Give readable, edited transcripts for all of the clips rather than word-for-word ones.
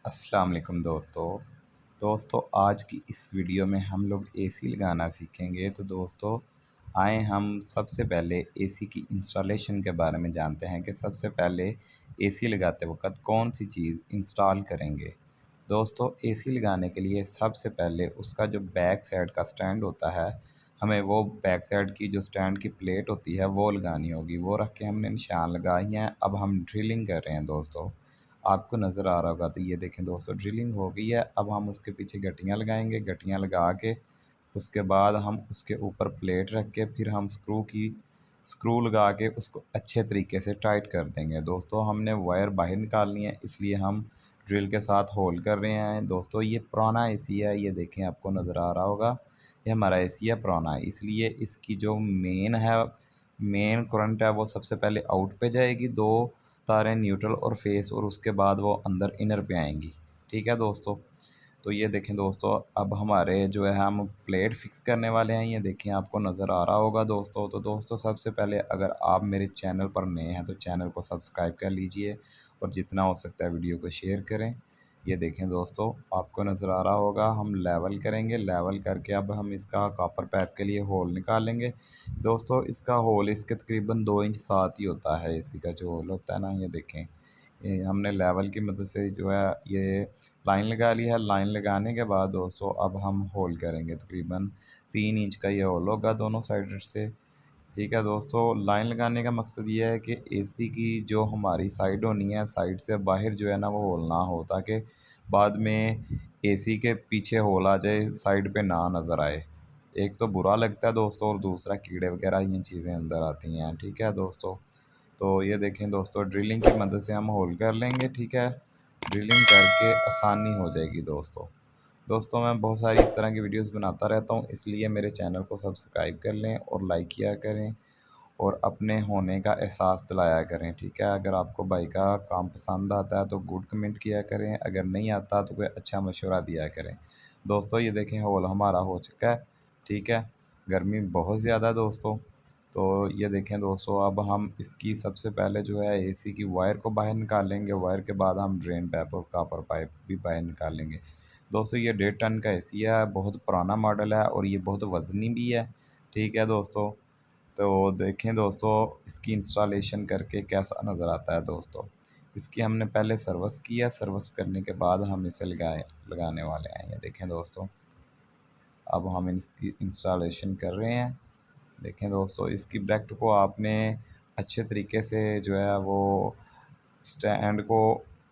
अस्सलाम वालेकुम दोस्तों आज की इस वीडियो में हम लोग एसी लगाना सीखेंगे। तो दोस्तों आए हम सबसे पहले एसी की इंस्टॉलेशन के बारे में जानते हैं कि सबसे पहले एसी लगाते वक्त कौन सी चीज़ इंस्टॉल करेंगे। दोस्तों एसी लगाने के लिए सबसे पहले उसका जो बैक साइड का स्टैंड होता है, हमें वो बैक साइड की जो स्टैंड की प्लेट होती है वो लगानी होगी। वो रख के हमने निशान लगाई हैं। अब हम ड्रिलिंग कर रहे हैं दोस्तों, आपको नज़र आ रहा होगा। तो ये देखें दोस्तों, ड्रिलिंग हो गई है। अब हम उसके पीछे गट्टियाँ लगाएंगे। गट्टियाँ लगा के उसके बाद हम उसके ऊपर प्लेट रख के फिर हम स्क्रू लगा के उसको अच्छे तरीके से टाइट कर देंगे। दोस्तों हमने वायर बाहर निकालनी है, इसलिए हम ड्रिल के साथ होल कर रहे हैं। दोस्तों ये पुराना एसी है, ये देखें आपको नज़र आ रहा होगा, ये हमारा एसी है पुराना, इसलिए इसकी जो मेन करंट है वो सबसे पहले आउट पे जाएगी। दो तारें न्यूट्रल और फेस, और उसके बाद वो अंदर इनर पे आएंगी। ठीक है दोस्तों, तो ये देखें दोस्तों, अब हमारे जो है हम प्लेट फिक्स करने वाले हैं। ये देखें आपको नज़र आ रहा होगा दोस्तों। तो दोस्तों सबसे पहले अगर आप मेरे चैनल पर नए हैं तो चैनल को सब्सक्राइब कर लीजिए और जितना हो सकता है वीडियो को शेयर करें। ये देखें दोस्तों, आपको नज़र आ रहा होगा, हम लेवल करेंगे। लेवल करके अब हम इसका कॉपर पाइप के लिए होल निकालेंगे। दोस्तों इसका होल इसके तकरीबन 2 इंच साथ ही होता है। इसी का जो होल होता है ना, ये देखें, ये हमने लेवल की मदद से जो है ये लाइन लगा ली है। लाइन लगाने के बाद दोस्तों अब हम होल करेंगे। तकरीबन 3 इंच का ये होल होगा दोनों साइड से। ठीक है दोस्तों, लाइन लगाने का मकसद ये है कि एसी की जो हमारी साइड होनी है, साइड से बाहर जो है ना वो होल ना हो, ताकि बाद में एसी के पीछे होल आ जाए, साइड पे ना नज़र आए। एक तो बुरा लगता है दोस्तों, और दूसरा कीड़े वगैरह ये चीज़ें अंदर आती हैं। ठीक है दोस्तों, तो ये देखें दोस्तों, ड्रिलिंग की मदद से हम होल कर लेंगे। ठीक है, ड्रिलिंग करके आसानी हो जाएगी दोस्तों। दोस्तों मैं बहुत सारी इस तरह की वीडियोस बनाता रहता हूँ, इसलिए मेरे चैनल को सब्सक्राइब कर लें और लाइक किया करें और अपने होने का एहसास दिलाया करें। ठीक है, अगर आपको भाई का काम पसंद आता है तो गुड कमेंट किया करें, अगर नहीं आता तो कोई अच्छा मशवरा दिया करें। दोस्तों ये देखें, होल हमारा हो चुका है। ठीक है, गर्मी बहुत ज़्यादा है दोस्तों। तो ये देखें दोस्तों, अब हम इसकी सबसे पहले जो है एसी की वायर को बाहर निकालेंगे। वायर के बाद हम ड्रेन पाइप और कॉपर पाइप भी बाहर निकालेंगे। दोस्तों ये 1.5 टन का एसी है, बहुत पुराना मॉडल है और ये बहुत वज़नी भी है। ठीक है दोस्तों, तो देखें दोस्तों इसकी इंस्टॉलेशन करके कैसा नज़र आता है। दोस्तों इसकी हमने पहले सर्विस की है, सर्विस करने के बाद हम इसे लगाने वाले हैं। ये देखें दोस्तों, अब हम इसकी इंस्टॉलेशन कर रहे हैं। देखें दोस्तों, इसकी ब्रैकेट को आपने अच्छे तरीके से जो है वो स्टैंड को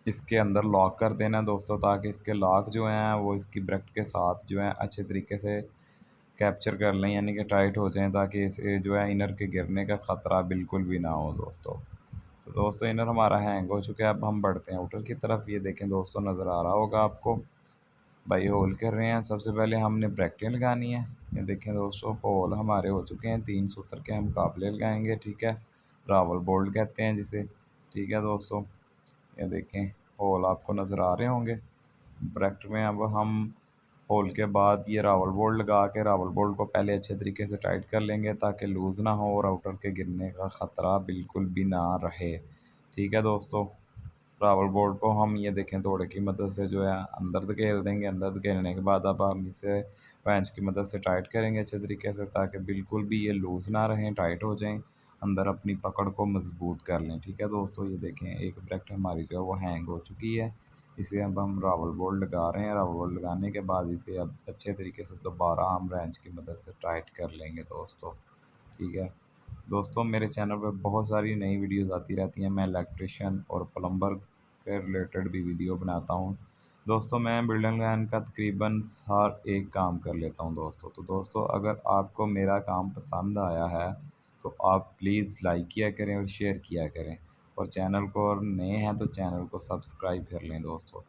इसके अंदर लॉक कर देना दोस्तों, ताकि इसके लॉक जो हैं वो इसकी ब्रैकेट के साथ जो है अच्छे तरीके से कैप्चर कर लें, यानी कि टाइट हो जाएं, ताकि इसे जो है इनर के गिरने का ख़तरा बिल्कुल भी ना हो दोस्तों। तो दोस्तों इनर हमारा हैंग हो चुका है। अब हम बढ़ते हैं आउटर की तरफ। ये देखें दोस्तों, नज़र आ रहा होगा आपको, भाई होल कर रहे हैं। सबसे पहले हमने ब्रैकेटें लगानी है। ये देखें दोस्तों, होल हमारे हो चुके हैं। 3 सूत्र के हम कापले लगाएंगे। ठीक है, रावल बोल्ट कहते हैं जिसे। ठीक है दोस्तों, ये देखें होल आपको नज़र आ रहे होंगे ब्रैकेट में। अब हम होल के बाद ये रावल बोल्ट लगा के रावल बोल्ट को पहले अच्छे तरीके से टाइट कर लेंगे, ताकि लूज़ ना हो और आउटर के गिरने का ख़तरा बिल्कुल भी ना रहे। ठीक है दोस्तों, रावल बोल्ट को हम ये देखें तोड़े की मदद से जो है अंदर धकेल देंगे। अंदर धकेलने के बाद अब हम इसे पेंच की मदद से टाइट करेंगे अच्छे तरीके से, ताकि बिल्कुल भी ये लूज़ ना रहें, टाइट हो जाएं, अंदर अपनी पकड़ को मजबूत कर लें। ठीक है दोस्तों, ये देखें एक ब्रैकेट हमारी जो है वो हैंग हो चुकी है। इसे अब हम रावल बोल्ट लगा रहे हैं। रावल बोल्ट लगाने के बाद इसे अब अच्छे तरीके से दोबारा हम रेंच की मदद से टाइट कर लेंगे दोस्तों। ठीक है दोस्तों, मेरे चैनल पर बहुत सारी नई वीडियोस आती रहती हैं। मैं इलेक्ट्रिशियन और प्लम्बर के रिलेटेड भी वीडियो बनाता हूँ दोस्तों। मैं बिल्डिंग लाइन का तकरीबन हर एक काम कर लेता हूँ दोस्तों। तो दोस्तों अगर आपको मेरा काम पसंद आया है तो आप प्लीज़ लाइक किया करें और शेयर किया करें, और चैनल को और नए हैं तो चैनल को सब्सक्राइब कर लें दोस्तों।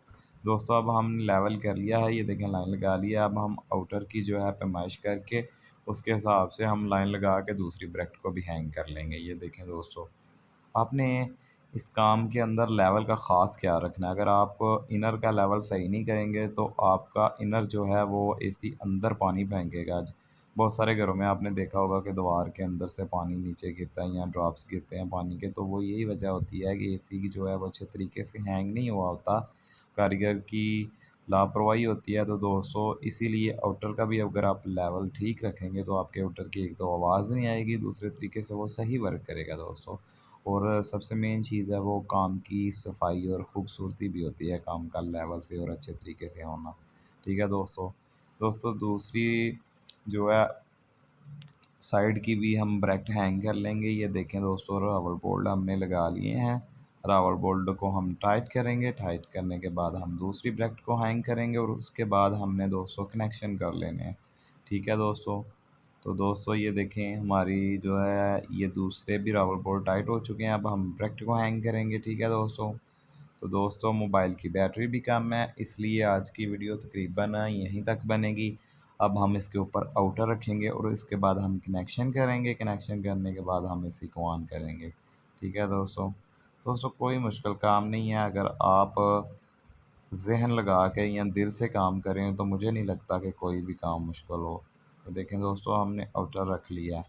दोस्तों अब हम लेवल कर लिया है, ये देखें लाइन लगा लिया। अब हम आउटर की जो है पैमाइश करके उसके हिसाब से हम लाइन लगा के दूसरी ब्रैकेट को भी हैंग कर लेंगे। ये देखें दोस्तों, आपने इस काम के अंदर लेवल का ख़ास ख्याल रखना है। अगर आप इनर का लेवल सही नहीं करेंगे तो आपका इनर जो है वो एसी अंदर पानी फेंकेगा। बहुत सारे घरों में आपने देखा होगा कि दीवार के अंदर से पानी नीचे गिरता है या ड्रॉप्स गिरते हैं पानी के, तो वो यही वजह होती है कि एसी की जो है वो अच्छे तरीके से हैंग नहीं हुआ होता। कारीगर की लापरवाही होती है। तो दोस्तों इसीलिए आउटर का भी अगर आप लेवल ठीक रखेंगे तो आपके आउटर की एक तो आवाज़ नहीं आएगी, दूसरे तरीके से वो सही वर्क करेगा दोस्तों। और सबसे मेन चीज़ है वो काम की सफाई और ख़ूबसूरती भी होती है, काम का लेवल से और अच्छे तरीके से होना। ठीक है दोस्तों। दोस्तों दूसरी जो है साइड की भी हम ब्रैकेट हैंग कर लेंगे। ये देखें दोस्तों, रावल बोल्ट हमने लगा लिए हैं। रावल बोल्ट को हम टाइट करेंगे, टाइट करने के बाद हम दूसरी ब्रैकेट को हैंग करेंगे और उसके बाद हमने दोस्तों कनेक्शन कर लेने हैं। ठीक है दोस्तों। तो दोस्तों ये देखें हमारी जो है ये दूसरे भी रावल बोल्ट टाइट हो चुके हैं। अब हम ब्रैकेट को हैंग करेंगे। ठीक है दोस्तों। तो दोस्तों मोबाइल की बैटरी भी कम है, इसलिए आज की वीडियो तकरीबन यहीं तक बनेगी। अब हम इसके ऊपर आउटर रखेंगे और इसके बाद हम कनेक्शन करेंगे। कनेक्शन करने के बाद हम इसी को ऑन करेंगे। ठीक है दोस्तों। दोस्तों कोई मुश्किल काम नहीं है, अगर आप ज़हन लगा के या दिल से काम करें तो मुझे नहीं लगता कि कोई भी काम मुश्किल हो। तो देखें दोस्तों हमने आउटर रख लिया है।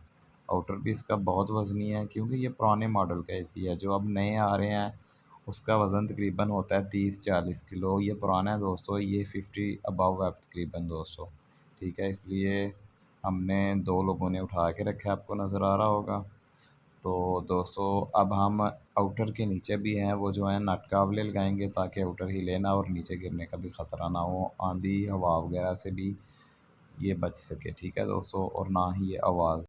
आउटर भी इसका बहुत वज़नी है क्योंकि ये पुराने मॉडल का एसी है। जो अब नए आ रहे हैं उसका वज़न तकरीबन होता है 30-40 किलो। ये पुराना है दोस्तों, ये 50 अबव है तकरीबन दोस्तों। ठीक है, इसलिए हमने 2 लोगों ने उठा के रखा है, आपको नज़र आ रहा होगा। तो दोस्तों अब हम आउटर के नीचे भी हैं वो जो है नट कावले लगाएंगे ताकि आउटर हिले ना और नीचे गिरने का भी ख़तरा ना हो, आंधी हवा वगैरह से भी ये बच सके। ठीक है दोस्तों, और ना ही ये आवाज़